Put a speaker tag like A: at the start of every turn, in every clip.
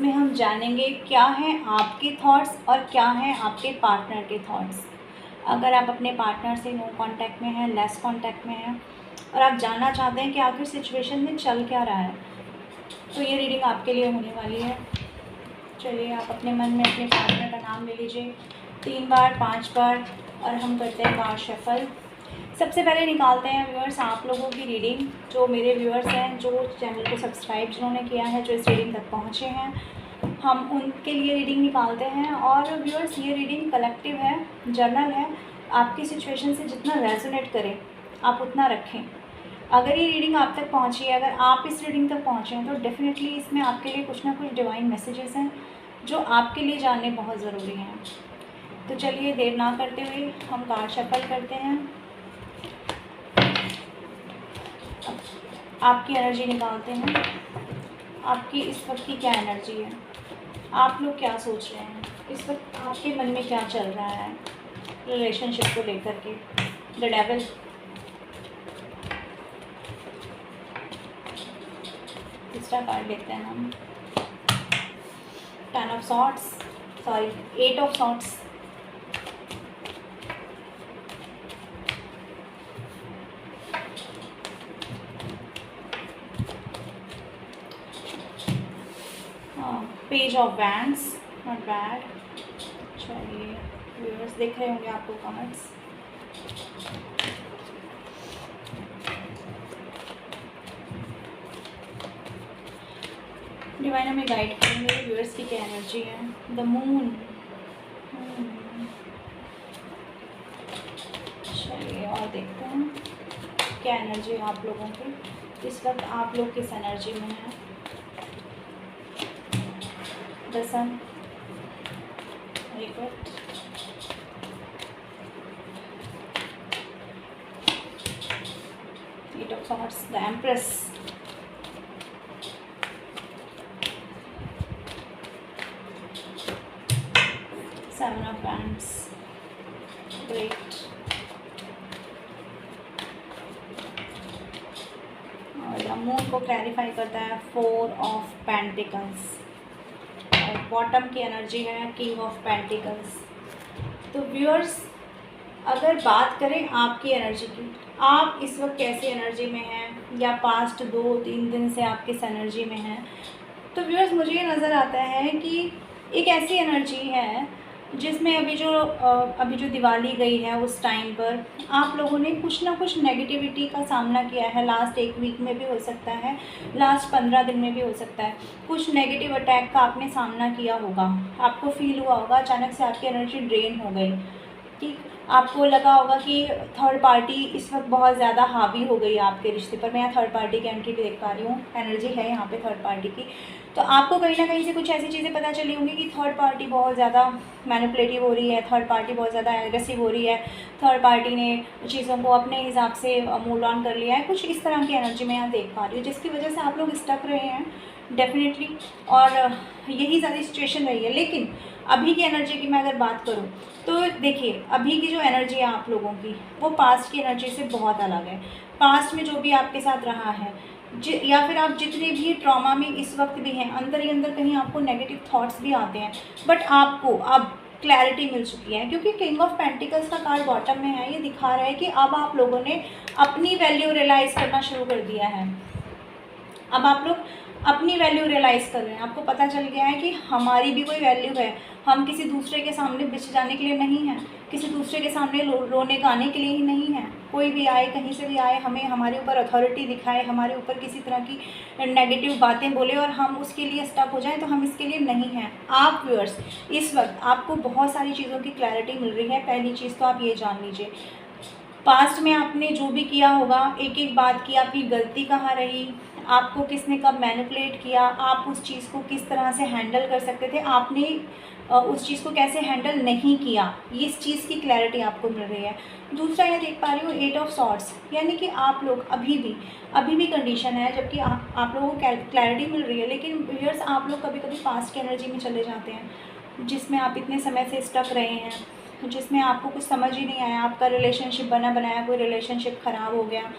A: जिसमें हम जानेंगे क्या हैं आपके थॉट्स और क्या हैं आपके पार्टनर के थॉट्स। अगर आप अपने पार्टनर से नो कांटेक्ट में हैं, लेस कांटेक्ट में हैं और आप जानना चाहते हैं कि आखिर सिचुएशन में चल क्या रहा है, तो ये रीडिंग आपके लिए होने वाली है। चलिए, आप अपने मन में अपने पार्टनर का नाम ले लीजिए 3 बार, 5 बार, और हम करते हैं कार्ड शफल। सबसे पहले निकालते हैं व्यूअर्स आप लोगों की रीडिंग, जो मेरे व्यूअर्स हैं, जो चैनल को सब्सक्राइब जिन्होंने किया है, जो इस रीडिंग तक पहुँचे हैं, हम उनके लिए रीडिंग निकालते हैं। और व्यूअर्स, ये रीडिंग कलेक्टिव है, जर्नल है, आपकी सिचुएशन से जितना रेजोनेट करे आप उतना रखें। अगर ये रीडिंग आप तक पहुँची है, अगर आप इस रीडिंग तक पहुँचे हैं, तो डेफिनेटली इसमें आपके लिए कुछ ना कुछ डिवाइन मैसेजेस हैं जो आपके लिए जानने बहुत ज़रूरी हैं। तो चलिए, देर ना करते हुए हम कार्ड शफल करते हैं। आपकी एनर्जी निकालते हैं। आपकी इस वक्त की क्या एनर्जी है, आप लोग क्या सोच रहे हैं, इस वक्त आपके मन में क्या चल रहा है रिलेशनशिप को लेकर के। द डेविल, तीसरा कार्ड लेते हैं हम। 10 of swords, sorry 8 of swords, page of wands, not bad. चलिए, व्यूअर्स देख रहे होंगे आपको कार्ड्स। डिवाइन हमें गाइड करेंगे व्यूअर्स की क्या एनर्जी है। द मून, चलिए और देखते हैं क्या एनर्जी है आप लोगों की इस वक्त, आप लोग किस एनर्जी में हैं। The sun, very good. Eight of swords, the empress, seven of wands, great. और मून को क्लैरिफाई करता है 4 ऑफ पेंटिकल्स, और बॉटम की एनर्जी है किंग ऑफ पेंटिकल्स। तो व्यूअर्स, अगर बात करें आपकी एनर्जी की, आप इस वक्त कैसी एनर्जी में हैं या पास्ट 2-3 दिन से आप किस एनर्जी में हैं, तो व्यूअर्स मुझे ये नज़र आता है कि एक ऐसी एनर्जी है जिसमें अभी जो दिवाली गई है उस टाइम पर आप लोगों ने कुछ ना कुछ नेगेटिविटी का सामना किया है। लास्ट 1 वीक में भी हो सकता है, लास्ट 15 दिन में भी हो सकता है। कुछ नेगेटिव अटैक का आपने सामना किया होगा, आपको फील हुआ होगा अचानक से आपकी एनर्जी ड्रेन हो गई। ठीक, आपको लगा होगा कि थर्ड पार्टी इस वक्त बहुत ज़्यादा हावी हो गई है आपके रिश्ते पर। मैं यहाँ थर्ड पार्टी की एंट्री भी देख पा रही हूँ, एनर्जी है यहाँ पे थर्ड पार्टी की। तो आपको कहीं ना कहीं से कुछ ऐसी चीज़ें पता चली होंगी कि थर्ड पार्टी बहुत ज़्यादा मैनिपुलेटिव हो रही है, थर्ड पार्टी बहुत ज़्यादा एग्रेसिव हो रही है, थर्ड पार्टी ने चीज़ों को अपने हिसाब से मूव ऑन कर लिया है। कुछ इस तरह की एनर्जी मैं यहाँ देख पा रही हूँ, जिसकी वजह से आप लोग स्टक रहे हैं डेफिनेटली, और यही सारी सिचुएशन रही है। लेकिन अभी की एनर्जी की मैं अगर बात करूं तो देखिए, अभी की जो एनर्जी है आप लोगों की, वो पास्ट की एनर्जी से बहुत अलग है। पास्ट में जो भी आपके साथ रहा है, या फिर आप जितने भी ट्रॉमा में इस वक्त भी हैं, अंदर ही अंदर कहीं आपको नेगेटिव थॉट्स भी आते हैं, बट आपको अब क्लैरिटी मिल चुकी है, क्योंकि किंग ऑफ पेंटिकल्स का कार्ड बॉटम में है। ये दिखा रहा है कि अब आप लोगों ने अपनी वैल्यू रियलाइज़ करना शुरू कर दिया है। अब आप लोग अपनी वैल्यू रियलाइज़ कर रहे हैं, आपको पता चल गया है कि हमारी भी कोई वैल्यू है। हम किसी दूसरे के सामने बिछ जाने के लिए नहीं हैं, किसी दूसरे के सामने रोने गाने के लिए ही नहीं है। कोई भी आए, कहीं से भी आए, हमें हमारे ऊपर अथॉरिटी दिखाए, हमारे ऊपर किसी तरह की नेगेटिव बातें बोले और हम उसके लिए स्टक हो जाएं, तो हम इसके लिए नहीं हैं। आप व्यूअर्स, इस वक्त आपको बहुत सारी चीज़ों की क्लैरिटी मिल रही है। पहली चीज़ तो आप ये जान लीजिए, पास्ट में आपने जो भी किया होगा, एक एक बात की आपकी गलती कहाँ रही, आपको किसने कब मैनिपुलेट किया, आप उस चीज़ को किस तरह से हैंडल कर सकते थे, आपने उस चीज़ को कैसे हैंडल नहीं किया, इस चीज़ की क्लैरिटी आपको मिल रही है। दूसरा ये देख पा रही हूँ 8 ऑफ सॉर्ड्स, यानी कि आप लोग अभी भी कंडीशन है, जबकि आप लोगों को क्लैरिटी मिल रही है, लेकिन व्यूअर्स आप लोग कभी कभी पास्ट की एनर्जी में चले जाते हैं, जिसमें आप इतने समय से स्टक रहे हैं, जिसमें आपको कुछ समझ ही नहीं आया। आपका रिलेशनशिप बना बनाया कोई रिलेशनशिप ख़राब हो गया,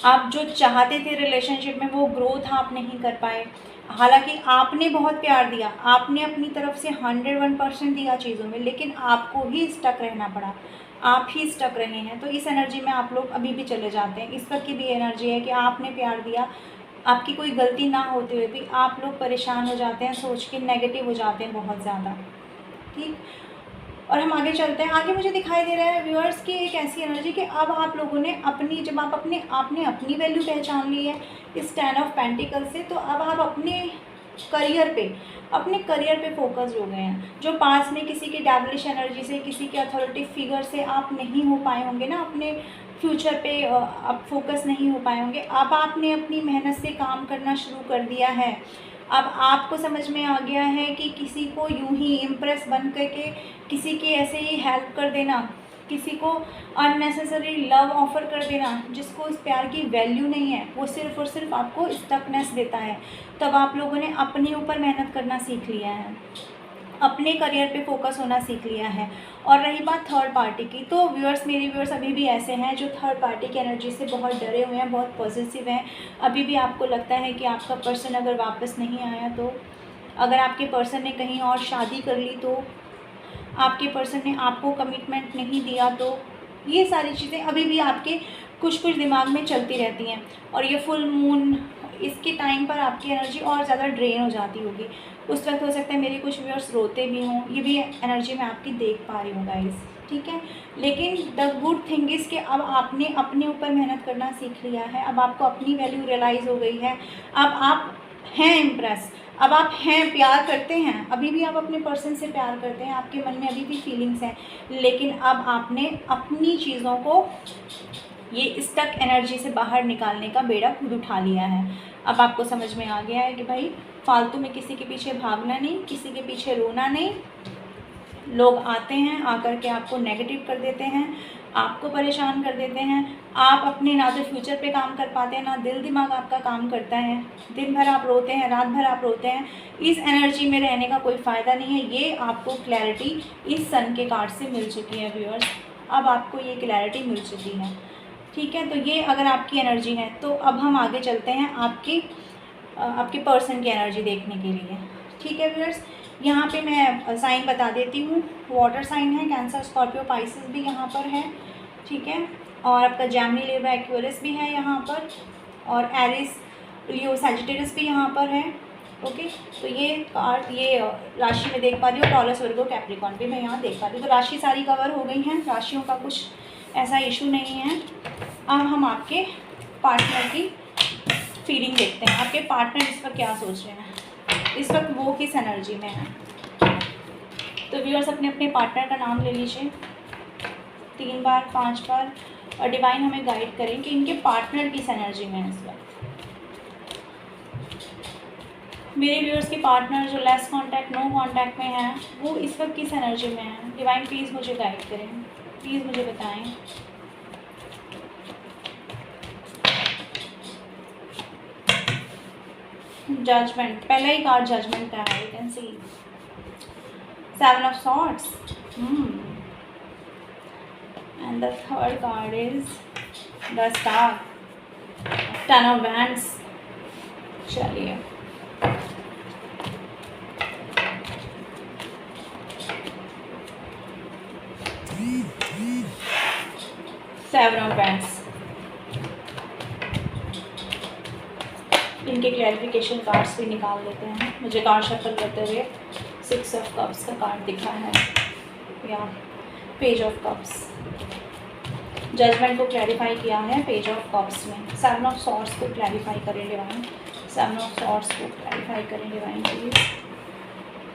A: आप जो चाहते थे रिलेशनशिप में वो ग्रोथ आप नहीं कर पाए, हालांकि आपने बहुत प्यार दिया, आपने अपनी तरफ से 101% दिया चीज़ों में, लेकिन आपको ही स्टक रहना पड़ा, आप ही स्टक रहे हैं। तो इस एनर्जी में आप लोग अभी भी चले जाते हैं। इस वक्त की भी एनर्जी है कि आपने प्यार दिया, आपकी कोई गलती ना होते हुए भी आप लोग परेशान हो जाते हैं, सोच के नेगेटिव हो जाते हैं बहुत ज़्यादा। ठीक, और हम आगे चलते हैं। आगे मुझे दिखाई दे रहा है व्यूअर्स की एक ऐसी एनर्जी कि अब आप लोगों ने अपनी, जब आप आपने अपनी वैल्यू पहचान ली है इस 10 ऑफ पेंटिकल से, तो अब आप अपने करियर पे फोकस हो गए हैं। जो पास में किसी की डैवलिश एनर्जी से, किसी के अथॉरिटी फिगर से आप नहीं हो पाए होंगे ना, अपने फ्यूचर पे आप फोकस नहीं हो पाए होंगे, अब आपने अपनी मेहनत से काम करना शुरू कर दिया है। अब आपको समझ में आ गया है कि किसी को यूं ही इम्प्रेस बन करके किसी की ऐसे ही हेल्प कर देना, किसी को अननेसेसरी लव ऑफ़र कर देना, जिसको उस प्यार की वैल्यू नहीं है, वो सिर्फ़ और सिर्फ आपको स्टकनेस देता है। तब आप लोगों ने अपने ऊपर मेहनत करना सीख लिया है, अपने करियर पे फोकस होना सीख लिया है। और रही बात थर्ड पार्टी की, तो व्यूअर्स, मेरे व्यूअर्स अभी भी ऐसे हैं जो थर्ड पार्टी की एनर्जी से बहुत डरे हुए हैं, बहुत पॉजिटिव हैं। अभी भी आपको लगता है कि आपका पर्सन अगर वापस नहीं आया तो, अगर आपके पर्सन ने कहीं और शादी कर ली तो, आपके पर्सन ने आपको कमिटमेंट नहीं दिया तो, ये सारी चीज़ें अभी भी आपके कुछ दिमाग में चलती रहती हैं। और ये फुल मून, इसके टाइम पर आपकी एनर्जी और ज़्यादा ड्रेन हो जाती होगी। उस वक्त हो सकता है मेरे कुछ व्यूअर्स रोते भी हों, ये भी एनर्जी मैं आपकी देख पा रही हूँ गाइस, ठीक है। लेकिन द गुड थिंग इज़ कि अब आपने अपने ऊपर मेहनत करना सीख लिया है, अब आपको अपनी वैल्यू रियलाइज़ हो गई है, अब आप हैं इम्प्रेस, अब आप हैं, प्यार करते हैं, अभी भी आप अपने पर्सन से प्यार करते हैं, आपके मन में अभी भी फीलिंग्स हैं, लेकिन अब आपने अपनी चीज़ों को, ये स्टक एनर्जी से बाहर निकालने का बेड़ा खुद उठा लिया है। अब आपको समझ में आ गया है कि भाई फालतू में किसी के पीछे भागना नहीं, किसी के पीछे रोना नहीं। लोग आते हैं, आकर के आपको नेगेटिव कर देते हैं, आपको परेशान कर देते हैं, आप अपने ना तो फ्यूचर पे काम कर पाते हैं, ना दिल दिमाग आपका काम करता है, दिन भर आप रोते हैं, रात भर आप रोते हैं। इस एनर्जी में रहने का कोई फ़ायदा नहीं है। ये आपको क्लैरिटी इस सन के कार्ड से मिल चुकी है व्यूअर्स, अब आपको ये क्लैरिटी मिल चुकी है, ठीक है। तो ये अगर आपकी एनर्जी है, तो अब हम आगे चलते हैं आपके पर्सन की एनर्जी देखने के लिए, ठीक है व्यूअर्स। यहाँ पे मैं साइन बता देती हूँ, वाटर साइन है, कैंसर, स्कॉर्पियो, पाइसेस भी यहाँ पर है, ठीक है। और आपका जेमिनी, लिब्रा, एक्वेरियस भी है यहाँ पर, और एरिस, लियो, सैजिटेरियस भी यहाँ पर है, ओके। तो ये कार्ड, ये राशि में देख पा रही हूँ, टॉरस, वर्गो, कैप्रिकॉर्न भी मैं यहाँ देख पा रही हूँ। तो राशि सारी कवर हो गई हैं, राशियों का कुछ ऐसा इशू नहीं है। अब हम आपके पार्टनर की फीलिंग देखते हैं। आपके पार्टनर इस वक्त क्या सोच रहे हैं, इस वक्त वो किस एनर्जी में है। तो व्यूअर्स अपने अपने पार्टनर का नाम ले लीजिए 3 बार 5 बार, और डिवाइन हमें गाइड करें कि इनके पार्टनर किस एनर्जी में है इस वक्त। मेरे व्यूअर्स के पार्टनर जो लेस कांटेक्ट, नो कांटेक्ट में है, वो इस वक्त किस एनर्जी में है। डिवाइन प्लीज़ मुझे गाइड करें, प्लीज़ मुझे बताएं। जजमेंट, पहला ही कार्ड जजमेंट का है, you can see 7 of swords, and the third card is the star, 10 of wands. चलिए, सेवन ऑफ वैंड्स। इनके क्लैरिफिकेशन कार्ड्स भी निकाल लेते हैं। मुझे कार्ड शफल करते हुए 6 ऑफ कप्स का कार्ड दिखा है, या पेज ऑफ कप्स। जजमेंट को क्लैरिफाई किया है पेज ऑफ कप्स में। 7 ऑफ सॉर्ड्स को क्लैरिफाई करें डिवाइन, 7 ऑफ सॉर्ड्स को क्लैरिफाई करें डिवाइन प्लीज।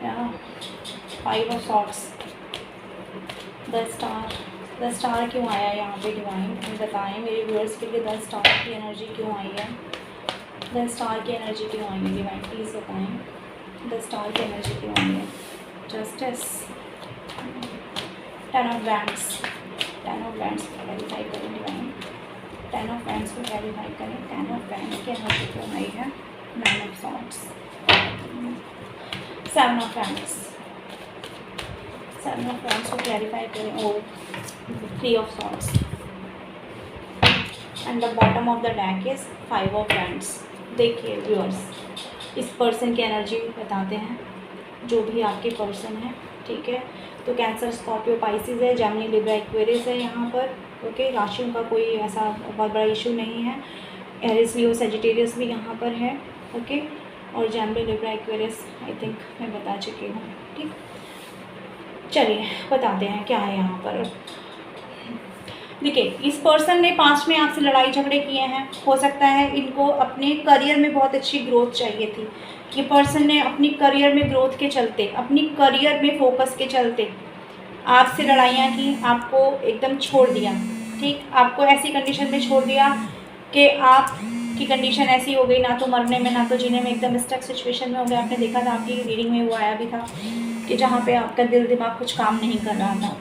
A: या 5 of swords, the star. The star क्यों आया यहाँ पे डिवाइन, बताएं मेरे व्यूअर्स के लिए द स्टार की एनर्जी क्यों आई है, द स्टार की एनर्जी क्यों आई है डिवाइन प्लीज़ बताएं, द स्टार की एनर्जी क्यों आई है। Justice, 10 of wands, 10 of wands को क्लैरिफाई करें डिवाइन, 10 ऑफ वैंड्स को क्लैरिफाई करें, 10 ऑफ वैंड्स की एनर्जी क्यों आई है। 9 of swords, 7 of wands, 7 of wands को क्लैरिफाई करें, और 3 of swords, and the bottom of the deck is 5 of wands. देखिए व्यूअर्स, इस पर्सन की एनर्जी बताते हैं, जो भी आपके पर्सन है, ठीक है। तो कैंसर, स्कॉर्पियो, पाइसिस है, जेमिनी, लिब्रा, एक्वेरियस है यहाँ पर, ओके। राशियों का कोई ऐसा बहुत बड़ा इशू नहीं है। एरिस, लियो, सेजिटेरियस भी यहाँ पर है, ओके। और Gemini, Libra, Aquarius I think मैं बता चुकी हूँ, ठीक। चलिए बताते हैं क्या है यहाँ पर। देखिए, इस पर्सन ने पास्ट में आपसे लड़ाई झगड़े किए हैं। हो सकता है इनको अपने करियर में बहुत अच्छी ग्रोथ चाहिए थी। ये पर्सन ने अपनी करियर में ग्रोथ के चलते, अपनी करियर में फोकस के चलते आपसे लड़ाइयाँ की, आपको एकदम छोड़ दिया, ठीक। आपको ऐसी कंडीशन में छोड़ दिया कि आपकी कंडीशन ऐसी हो गई, ना तो मरने में ना तो जीने में, एकदम स्टक सिचुएशन में हो गया। आपने देखा था, आपकी रीडिंग में वो आया भी था कि जहाँ पे आपका दिल दिमाग कुछ काम नहीं कर रहा था,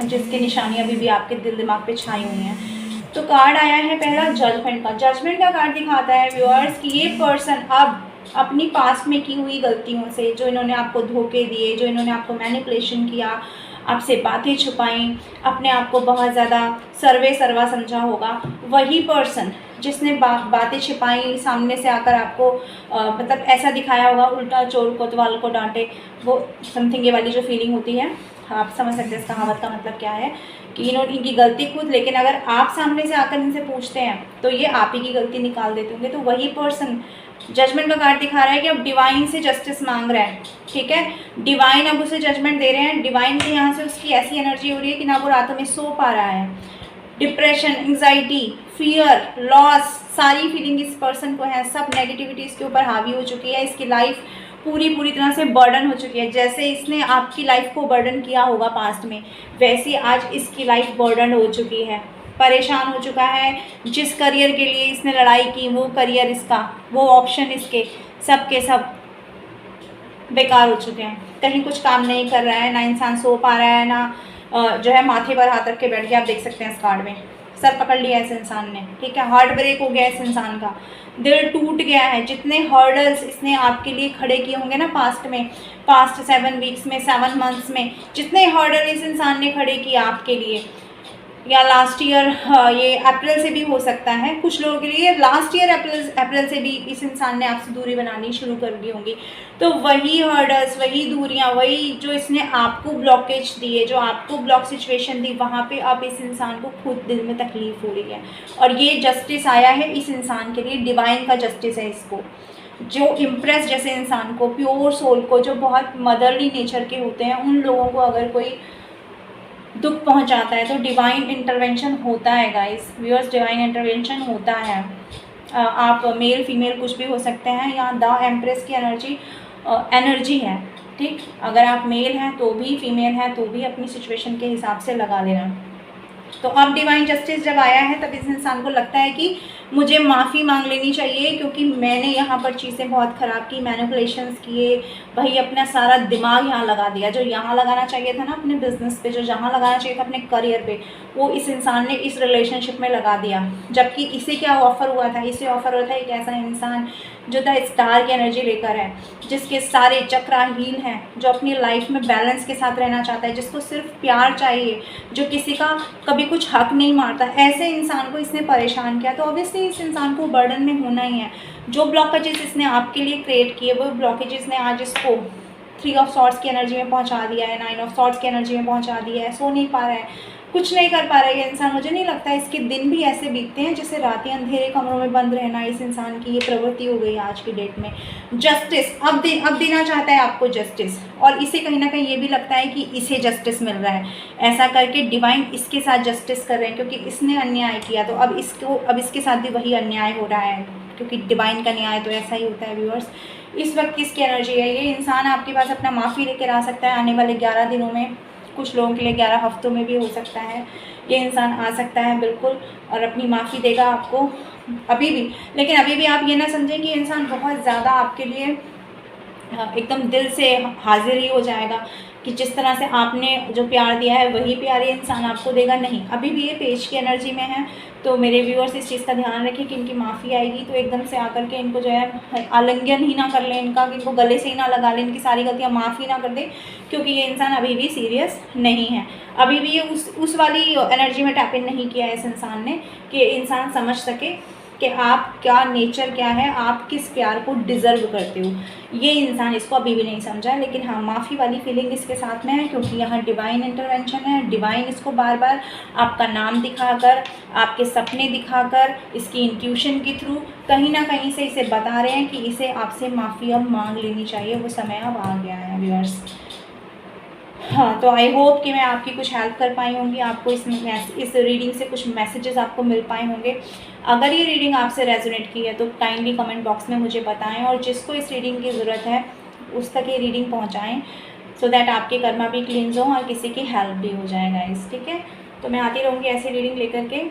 A: जिसकी निशानी अभी भी आपके दिल दिमाग पे छाई हुई हैं। तो कार्ड आया है पहला जजमेंट का। जजमेंट का कार्ड दिखाता है व्यूअर्स कि ये पर्सन अब अपनी पास्ट में की हुई गलतियों से, जो इन्होंने आपको धोखे दिए, जो इन्होंने आपको मैनिपुलेशन किया, आपसे बातें छुपाई, अपने आप को बहुत ज़्यादा सर्वा समझा होगा, वही पर्सन जिसने बातें छिपाई, सामने से आकर आपको मतलब ऐसा दिखाया होगा, उल्टा चोर कोतवाल को डांटे, वो समथिंग ये वाली जो फीलिंग होती है, आप समझ सकते हैं इस कहावत का मतलब क्या है, कि इनकी गलती खुद, लेकिन अगर आप सामने से आकर इनसे पूछते हैं तो ये आप ही की गलती निकाल देते होंगे। तो वही पर्सन जजमेंट का कार्ड दिखा रहा है कि अब डिवाइन से जस्टिस मांग रहा है, ठीक है। डिवाइन अब उसे जजमेंट दे रहे हैं। डिवाइन के यहाँ से उसकी ऐसी एनर्जी हो रही है कि ना वो रातों में सो पा रहा है। डिप्रेशन, एंग्जाइटी, फियर, लॉस, सारी फीलिंग इस पर्सन को है। सब नेगेटिविटी इसके ऊपर हावी हो चुकी है। इसकी लाइफ पूरी तरह से बर्डन हो चुकी है। जैसे इसने आपकी लाइफ को बर्डन किया होगा पास्ट में, वैसे आज इसकी लाइफ बर्डन हो चुकी है, परेशान हो चुका है। जिस करियर के लिए इसने लड़ाई की, वो करियर इसका, वो ऑप्शन इसके, सब के सब बेकार हो चुके हैं। कहीं कुछ काम नहीं कर रहा है, ना इंसान सो पा रहा है, ना जो है माथे पर हाथ रख के बैठ गया। आप देख सकते हैं इस कार्ड में सर पकड़ लिया इस इंसान ने, ठीक है। हार्ट ब्रेक हो गया इस इंसान का, दिल टूट गया है। जितने हर्डल्स इसने आपके लिए खड़े किए होंगे ना पास्ट में, पास्ट 7 वीक्स में, 7 मंथ्स में, जितने हर्डल इस इंसान ने खड़े किए आपके लिए, या लास्ट ईयर, ये अप्रैल से भी हो सकता है कुछ लोगों के लिए, लास्ट ईयर अप्रैल से भी इस इंसान ने आपसे दूरी बनानी शुरू कर दी होंगी। तो वही हर्डल्स, वही दूरियां, वही जो इसने आपको ब्लॉकेज दिए, जो आपको ब्लॉक सिचुएशन दी, वहाँ पे अब इस इंसान को खुद दिल में तकलीफ हो रही है। और ये जस्टिस आया है इस इंसान के लिए, डिवाइन का जस्टिस है इसको। जो इम्प्रेस जैसे इंसान को, प्योर सोल को, जो बहुत मदरली नेचर के होते हैं, उन लोगों को अगर कोई दुख पहुंचाता है तो डिवाइन इंटरवेंशन होता है गाइस, व्यूअर्स, डिवाइन इंटरवेंशन होता है। आप मेल फीमेल कुछ भी हो सकते हैं। यहाँ द एम्प्रेस की एनर्जी है, ठीक। अगर आप मेल हैं तो भी, फीमेल हैं तो भी, अपनी सिचुएशन के हिसाब से लगा लेना। तो अब डिवाइन जस्टिस जब आया है तब इस इंसान को लगता है कि मुझे माफ़ी मांग लेनी चाहिए, क्योंकि मैंने यहाँ पर चीज़ें बहुत ख़राब की, मैनिपुलेशंस किए, भाई अपना सारा दिमाग यहाँ लगा दिया। जो यहाँ लगाना चाहिए था ना अपने बिजनेस पे, जो जहाँ लगाना चाहिए था अपने करियर पे, वो इस इंसान ने इस रिलेशनशिप में लगा दिया। जबकि इसे क्या ऑफ़र हुआ था, इसे ऑफ़र हुआ था एक ऐसा इंसान जो द स्टार की एनर्जी लेकर है, जिसके सारे चक्राहीन हैं, जो अपनी लाइफ में बैलेंस के साथ रहना चाहता है, जिसको सिर्फ प्यार चाहिए, जो किसी का कभी कुछ हक नहीं मारता। ऐसे इंसान को इसने परेशान किया, तो ऑब्वियसली इस इंसान को बर्डन में होना ही है। जो ब्लॉकेजेस इसने आपके लिए क्रिएट किए, वो ब्लॉकेजेस ने आज इसको 3 ऑफ सॉर्ड्स की एनर्जी में पहुंचा दिया है, 9 ऑफ सॉर्ड्स की एनर्जी में पहुंचा दिया है। सो नहीं पा रहा है, कुछ नहीं कर पा रहा है ये इंसान। मुझे नहीं लगता है इसके दिन भी ऐसे बीतते हैं जैसे रातें अंधेरे कमरों में बंद रहना। इस इंसान की ये प्रवृत्ति हो गई आज की डेट में। जस्टिस अब देना चाहता है आपको जस्टिस, और इसे कहीं ना कहीं ये भी लगता है कि इसे जस्टिस मिल रहा है। ऐसा करके डिवाइन इसके साथ जस्टिस कर रहे हैं, क्योंकि इसने अन्याय किया, तो अब इसके साथ भी वही अन्याय हो रहा है, क्योंकि डिवाइन का न्याय तो ऐसा ही होता है व्यूअर्स। इस वक्त किसकी एनर्जी है, ये इंसान आपके पास अपना माफ़ी लेकर आ सकता है आने वाले 11 दिनों में, कुछ लोगों के लिए 11 हफ्तों में भी हो सकता है। ये इंसान आ सकता है बिल्कुल, और अपनी माफ़ी देगा आपको अभी भी। लेकिन अभी भी आप ये ना समझें कि इंसान बहुत ज़्यादा आपके लिए एकदम दिल से हाजिर ही हो जाएगा, कि जिस तरह से आपने जो प्यार दिया है वही प्यार ये इंसान आपको देगा, नहीं। अभी भी ये पेज की एनर्जी में है। तो मेरे व्यूअर्स इस चीज़ का ध्यान रखें कि इनकी माफ़ी आएगी तो एकदम से आकर के इनको जो है आलिंगन ही ना कर लें इनका, कि इनको गले से ही ना लगा लें, इनकी सारी गलतियाँ माफ़ी ना कर दें, क्योंकि ये इंसान अभी भी सीरियस नहीं है। अभी भी ये उस वाली एनर्जी में टैप इन नहीं किया है इस इंसान ने, कि इंसान समझ सके कि आप क्या नेचर क्या है, आप किस प्यार को डिज़र्व करते हो। ये इंसान इसको अभी भी नहीं समझा है, लेकिन हाँ माफ़ी वाली फीलिंग इसके साथ में है, क्योंकि यहाँ डिवाइन इंटरवेंशन है। डिवाइन इसको बार बार आपका नाम दिखाकर, आपके सपने दिखाकर, इसकी इंट्यूशन के थ्रू कहीं ना कहीं से इसे बता रहे हैं कि इसे आपसे माफ़ी अब मांग लेनी चाहिए, वो समय अब आ गया है व्यूअर्स। हाँ, तो आई होप कि मैं आपकी कुछ हेल्प कर पाई होंगी, आपको इस रीडिंग से कुछ मैसेजेस आपको मिल पाए होंगे। अगर ये रीडिंग आपसे रेजोनेट की है तो काइंडली कमेंट बॉक्स में मुझे बताएं, और जिसको इस रीडिंग की ज़रूरत है उस तक ये रीडिंग पहुंचाएं, सो दैट आपके कर्मा भी क्लींस हों और किसी की हेल्प भी हो जाए गाइस, ठीक है। तो मैं आती रहूँगी ऐसी रीडिंग लेकर के,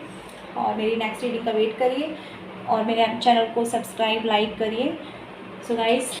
A: और मेरी नेक्स्ट रीडिंग का वेट करिए, और मेरे चैनल को सब्सक्राइब लाइक करिए। So guys